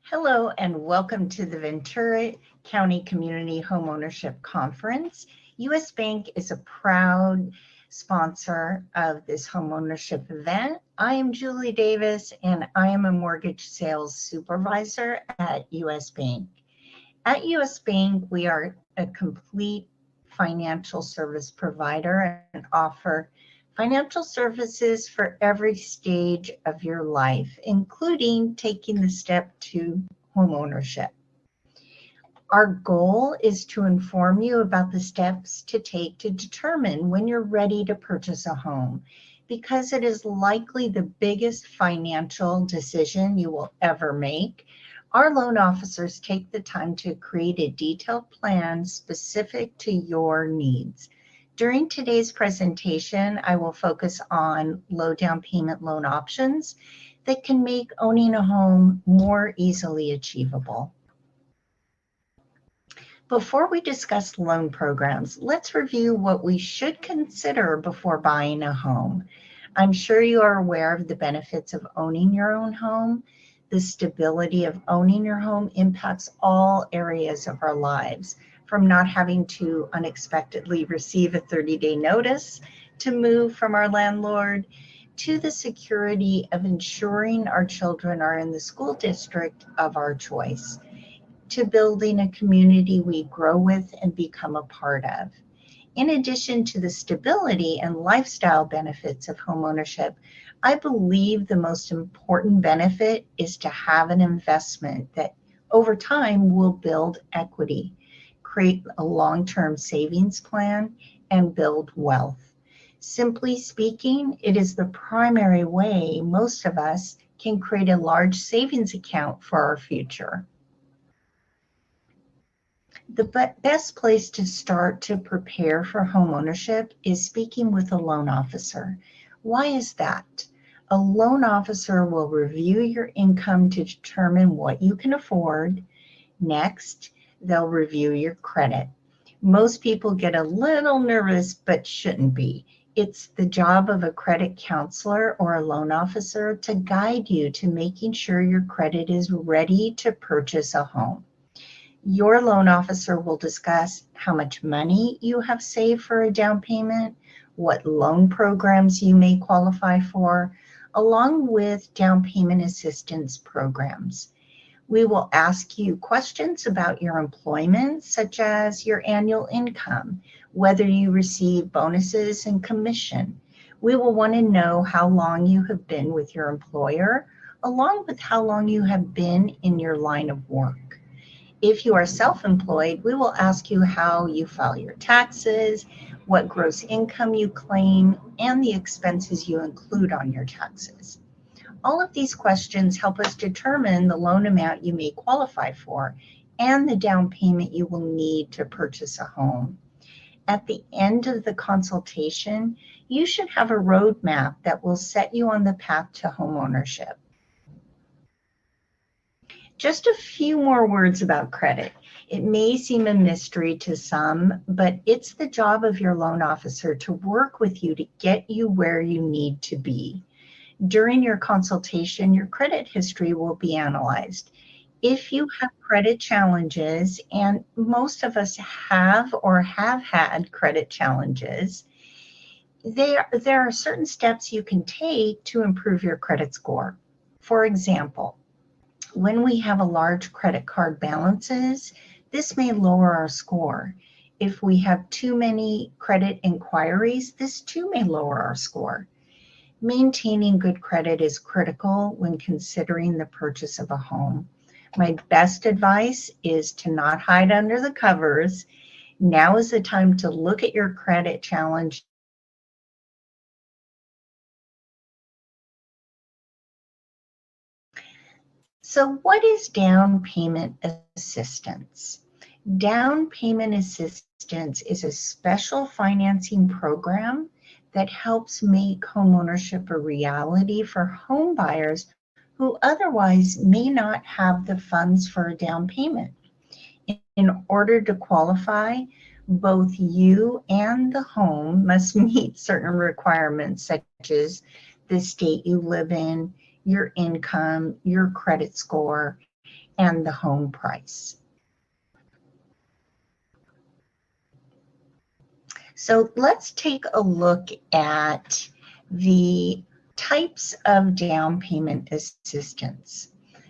Hello and welcome to the Ventura County Community Homeownership Conference. U.S. Bank is a proud sponsor of this homeownership event. I am Julie Davis and I am a mortgage sales supervisor at U.S. Bank. At U.S. Bank, we are a complete financial service provider and offer financial services for every stage of your life, including taking the step to homeownership. Our goal is to inform you about the steps to take to determine when you're ready to purchase a home, because it is likely the biggest financial decision you will ever make. Our loan officers take the time to create a detailed plan specific to your needs. During today's presentation, I will focus on low down payment loan options that can make owning a home more easily achievable. Before we discuss loan programs, let's review what we should consider before buying a home. I'm sure you are aware of the benefits of owning your own home. The stability of owning your home impacts all areas of our lives, from not having to unexpectedly receive a 30-day notice to move from our landlord, to the security of ensuring our children are in the school district of our choice, to building a community we grow with and become a part of. In addition to the stability and lifestyle benefits of homeownership, I believe the most important benefit is to have an investment that over time will build equity, create a long-term savings plan, and build wealth. Simply speaking, it is the primary way most of us can create a large savings account for our future. The best place to start to prepare for homeownership is speaking with a loan officer. Why is that? A loan officer will review your income to determine what you can afford. Next, they'll review your credit. Most people get a little nervous, but shouldn't be. It's the job of a credit counselor or a loan officer to guide you to making sure your credit is ready to purchase a home. Your loan officer will discuss how much money you have saved for a down payment, what loan programs you may qualify for, along with down payment assistance programs. We will ask you questions about your employment, such as your annual income, whether you receive bonuses and commission. We will want to know how long you have been with your employer, along with how long you have been in your line of work. If you are self-employed, we will ask you how you file your taxes, what gross income you claim, and the expenses you include on your taxes. All of these questions help us determine the loan amount you may qualify for and the down payment you will need to purchase a home. At the end of the consultation, you should have a roadmap that will set you on the path to homeownership. Just a few more words about credit. It may seem a mystery to some, but it's the job of your loan officer to work with you to get you where you need to be. During your consultation, your credit history will be analyzed. If you have credit challenges, and most of us have or have had credit challenges, there are certain steps you can take to improve your credit score. For example, when we have a large credit card balances, this may lower our score. If we have too many credit inquiries, this too may lower our score. Maintaining good credit is critical when considering the purchase of a home. My best advice is to not hide under the covers. Now is the time to look at your credit challenge. So what is down payment assistance? Down payment assistance is a special financing program that helps make homeownership a reality for home buyers who otherwise may not have the funds for a down payment. In order to qualify, both you and the home must meet certain requirements, such as the state you live in, your income, your credit score, and the home price. So let's take a look at the types of down payment assistance.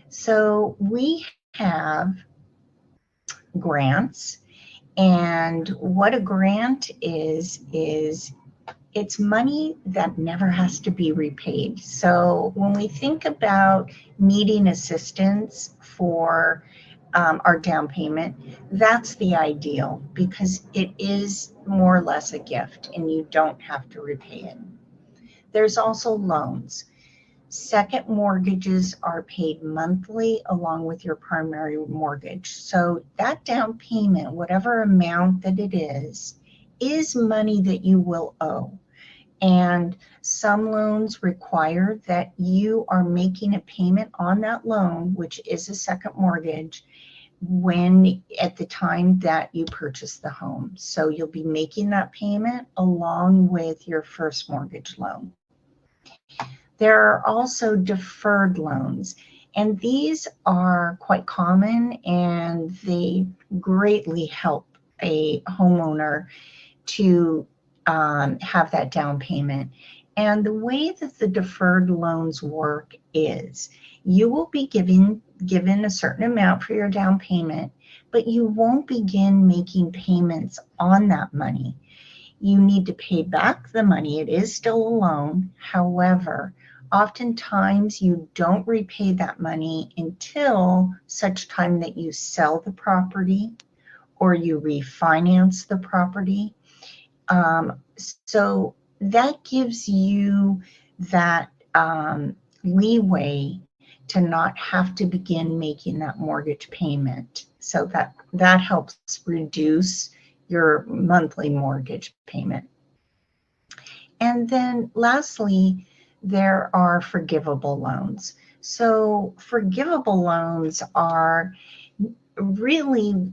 So we have grants, and what a grant is it's money that never has to be repaid. So when we think about needing assistance for our down payment, that's the ideal because it is more or less a gift and you don't have to repay it. There's also loans. Second mortgages are paid monthly along with your primary mortgage. So that down payment, whatever amount that it is money that you will owe. And some loans require that you are making a payment on that loan, which is a second mortgage, when at the time that you purchase the home. So you'll be making that payment along with your first mortgage loan. There are also deferred loans, and these are quite common and they greatly help a homeowner to have that down payment. And the way that the deferred loans work is you will be given a certain amount for your down payment, but you won't begin making payments on that money. You need to pay back the money. It is still a loan. However, oftentimes you don't repay that money until such time that you sell the property or you refinance the property. So that gives you that leeway to not have to begin making that mortgage payment. So that helps reduce your monthly mortgage payment. And then lastly, there are forgivable loans. So forgivable loans are really,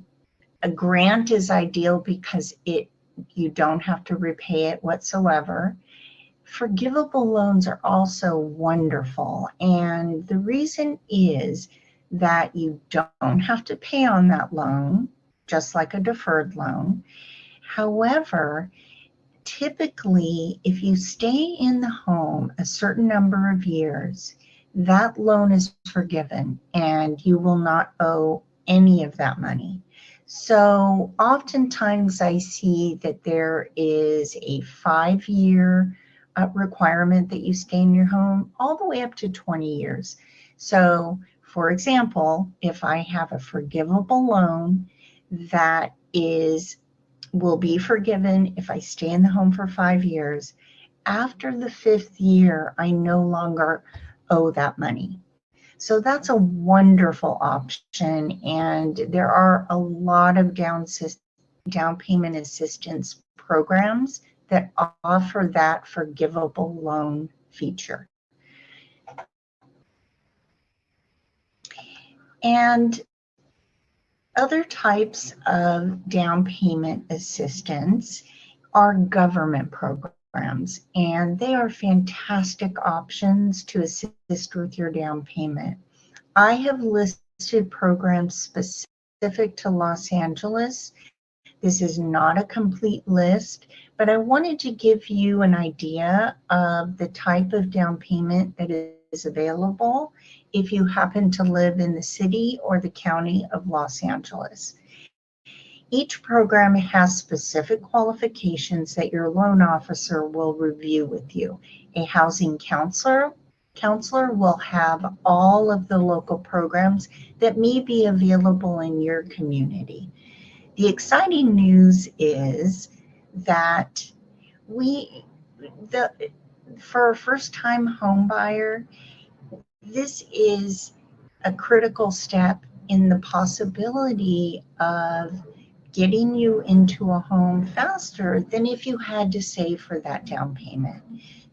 a grant is ideal because you don't have to repay it whatsoever. Forgivable loans are also wonderful. And the reason is that you don't have to pay on that loan, just like a deferred loan. However, typically, if you stay in the home a certain number of years, that loan is forgiven and you will not owe any of that money. So oftentimes I see that there is a 5-year requirement that you stay in your home all the way up to 20 years. So for example, if I have a forgivable loan that will be forgiven if I stay in the home for 5 years, after the 5th year, I no longer owe that money. So that's a wonderful option, and there are a lot of down payment assistance programs that offer that forgivable loan feature. And other types of down payment assistance are government programs, and they are fantastic options to assist with your down payment. I have listed programs specific to Los Angeles. This is not a complete list, but I wanted to give you an idea of the type of down payment that is available if you happen to live in the city or the county of Los Angeles. Each program has specific qualifications that your loan officer will review with you. A housing counselor will have all of the local programs that may be available in your community. The exciting news is that for a first-time home buyer, this is a critical step in the possibility of getting you into a home faster than if you had to save for that down payment.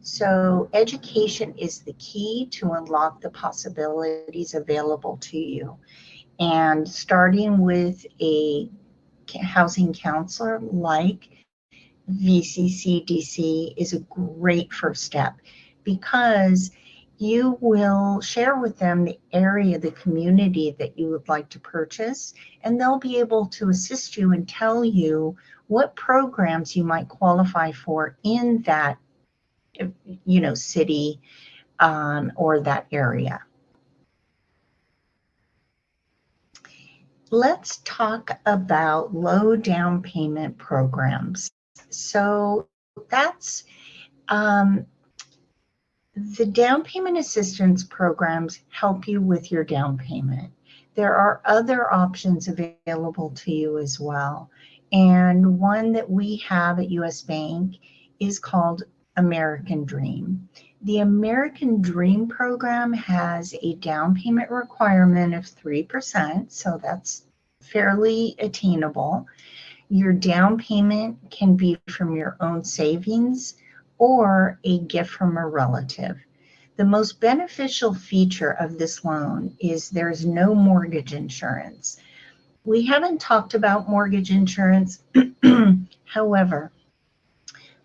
So education is the key to unlock the possibilities available to you. And starting with a housing counselor like VCCDC is a great first step because You will share with them the area, the community that you would like to purchase, and they'll be able to assist you and tell you what programs you might qualify for in that, city or that area. Let's talk about low down payment programs. So that's the down payment assistance programs help you with your down payment. There are other options available to you as well. And one that we have at US Bank is called American Dream. The American Dream program has a down payment requirement of 3%, so that's fairly attainable. Your down payment can be from your own savings or a gift from a relative. The most beneficial feature of this loan is there's no mortgage insurance. We haven't talked about mortgage insurance. However,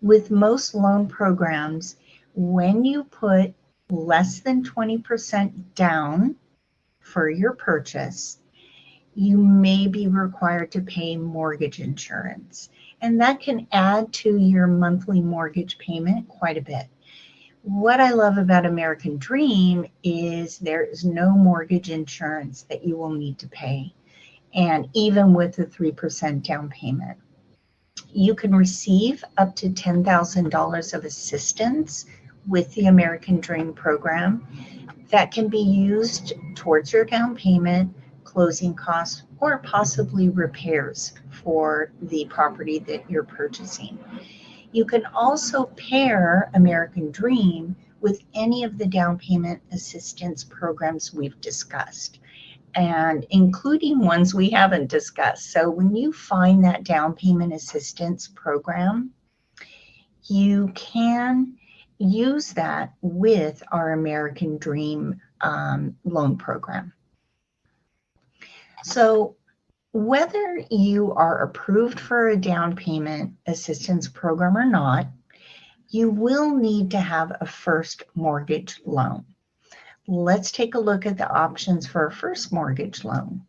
with most loan programs, when you put less than 20% down for your purchase, you may be required to pay mortgage insurance. And that can add to your monthly mortgage payment quite a bit. What I love about American Dream is there is no mortgage insurance that you will need to pay. And even with the 3% down payment, you can receive up to $10,000 of assistance with the American Dream program that can be used towards your down payment, closing costs, or possibly repairs for the property that you're purchasing. You can also pair American Dream with any of the down payment assistance programs we've discussed, and including ones we haven't discussed. So when you find that down payment assistance program, you can use that with our American Dream loan program. So whether you are approved for a down payment assistance program or not, you will need to have a first mortgage loan. Let's take a look at the options for a first mortgage loan.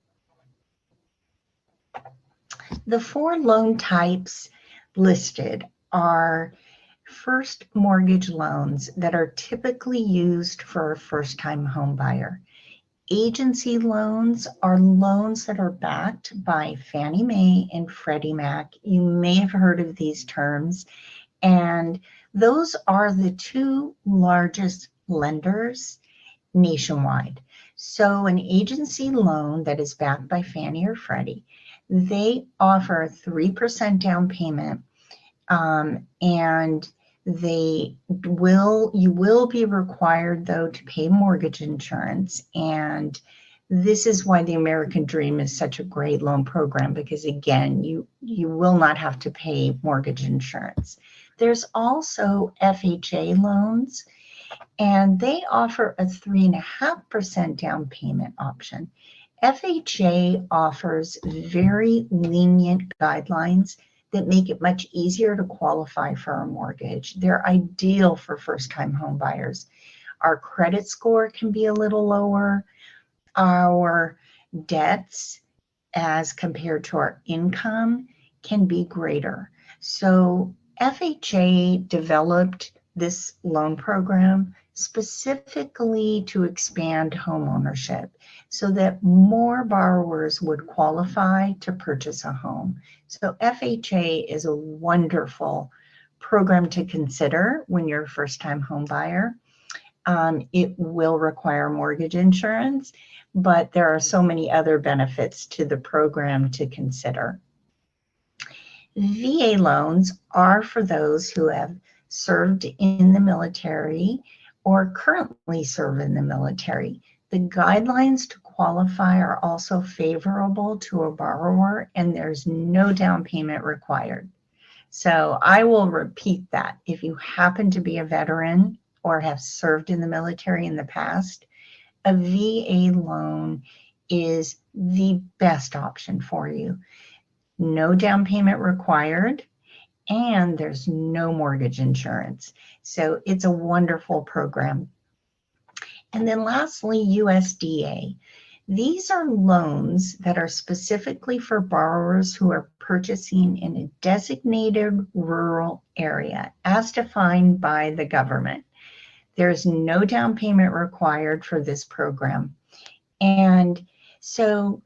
The 4 loan types listed are first mortgage loans that are typically used for a first-time home buyer. Agency loans are loans that are backed by Fannie Mae and Freddie Mac. You may have heard of these terms, and those are the 2 largest lenders nationwide. So an agency loan that is backed by Fannie or Freddie, they offer a 3% down payment, and you will be required though to pay mortgage insurance. And this is why the American Dream is such a great loan program, because again, you will not have to pay mortgage insurance. There's also FHA loans, and they offer a 3.5% down payment option. FHA offers very lenient guidelines that make it much easier to qualify for a mortgage. They're ideal for first-time home buyers. Our credit score can be a little lower. Our debts as compared to our income can be greater. So FHA developed this loan program specifically to expand home ownership so that more borrowers would qualify to purchase a home. So FHA is a wonderful program to consider when you're a first-time home buyer. It will require mortgage insurance, but there are so many other benefits to the program to consider. VA loans are for those who have served in the military or currently serve in the military. The guidelines to qualify are also favorable to a borrower, and there's no down payment required. So I will repeat that. If you happen to be a veteran or have served in the military in the past, a VA loan is the best option for you. No down payment required, and there's no mortgage insurance. So it's a wonderful program. And then lastly, USDA. These are loans that are specifically for borrowers who are purchasing in a designated rural area as defined by the government. There's no down payment required for this program. And so,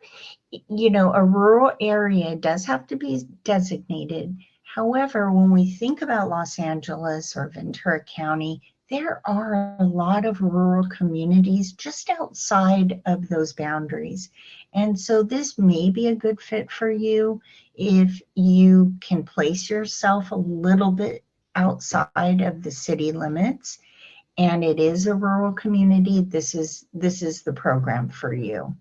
a rural area does have to be designated. However, when we think about Los Angeles or Ventura County, there are a lot of rural communities just outside of those boundaries. And so this may be a good fit for you if you can place yourself a little bit outside of the city limits and it is a rural community. This is the program for you.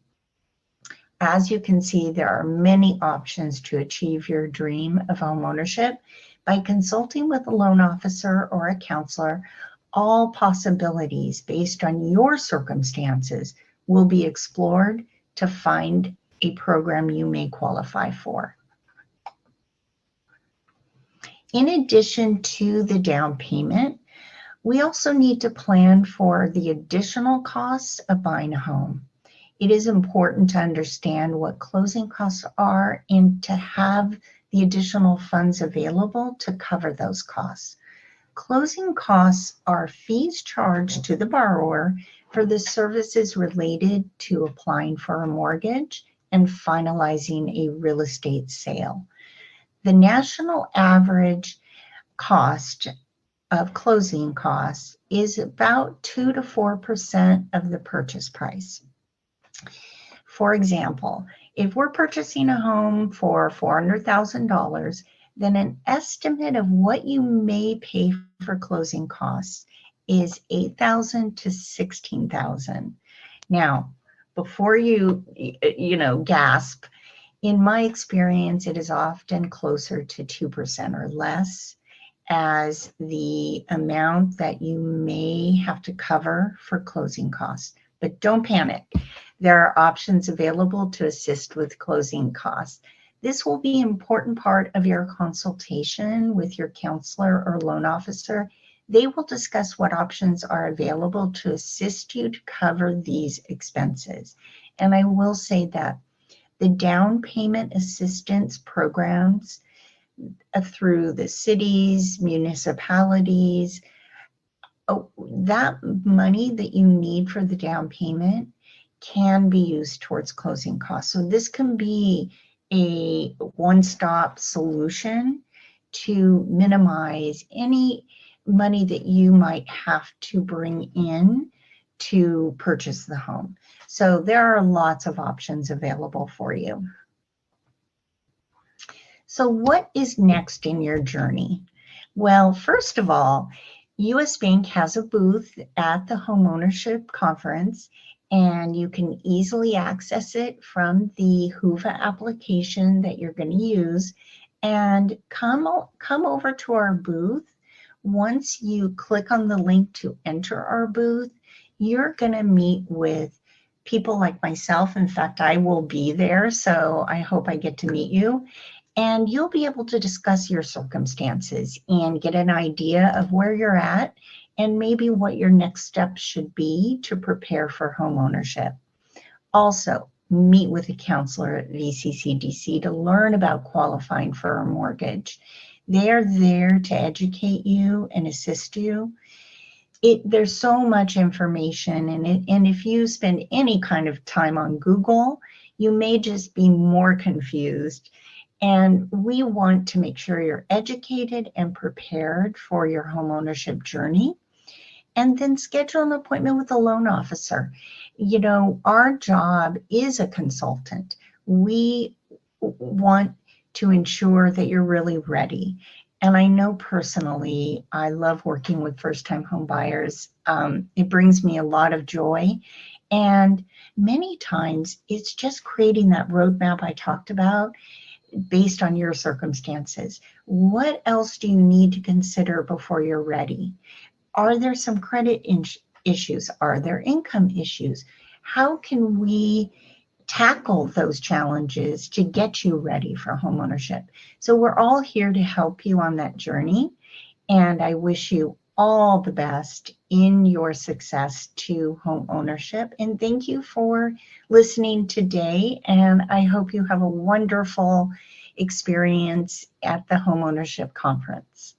As you can see, there are many options to achieve your dream of homeownership. By consulting with a loan officer or a counselor, all possibilities based on your circumstances will be explored to find a program you may qualify for. In addition to the down payment, we also need to plan for the additional costs of buying a home. It is important to understand what closing costs are and to have the additional funds available to cover those costs. Closing costs are fees charged to the borrower for the services related to applying for a mortgage and finalizing a real estate sale. The national average cost of closing costs is about 2 to 4% of the purchase price. For example, if we're purchasing a home for $400,000, then an estimate of what you may pay for closing costs is $8,000 to $16,000. Now, before you gasp, in my experience, it is often closer to 2% or less as the amount that you may have to cover for closing costs. But don't panic. There are options available to assist with closing costs. This will be an important part of your consultation with your counselor or loan officer. They will discuss what options are available to assist you to cover these expenses. And I will say that the down payment assistance programs through the cities, municipalities, that money that you need for the down payment can be used towards closing costs. So this can be a one-stop solution to minimize any money that you might have to bring in to purchase the home. So there are lots of options available for you. So what is next in your journey? Well, first of all, US Bank has a booth at the Homeownership Conference, and you can easily access it from the HOOVA application that you're going to use. And come over to our booth. Once you click on the link to enter our booth, you're going to meet with people like myself. In fact, I will be there, so I hope I get to meet you. And you'll be able to discuss your circumstances and get an idea of where you're at and maybe what your next steps should be to prepare for homeownership. Also, meet with a counselor at VCCDC to learn about qualifying for a mortgage. They're there to educate you and assist you. There's so much information in it, and if you spend any kind of time on Google, you may just be more confused. And we want to make sure you're educated and prepared for your homeownership journey. And then schedule an appointment with a loan officer. Our job is a consultant. We want to ensure that you're really ready. And I know personally, I love working with first-time home buyers. It brings me a lot of joy. And many times, it's just creating that roadmap I talked about based on your circumstances. What else do you need to consider before you're ready? Are there some credit issues? Are there income issues? How can we tackle those challenges to get you ready for homeownership? So we're all here to help you on that journey. And I wish you all the best in your success to home ownership. And thank you for listening today. And I hope you have a wonderful experience at the Homeownership Conference.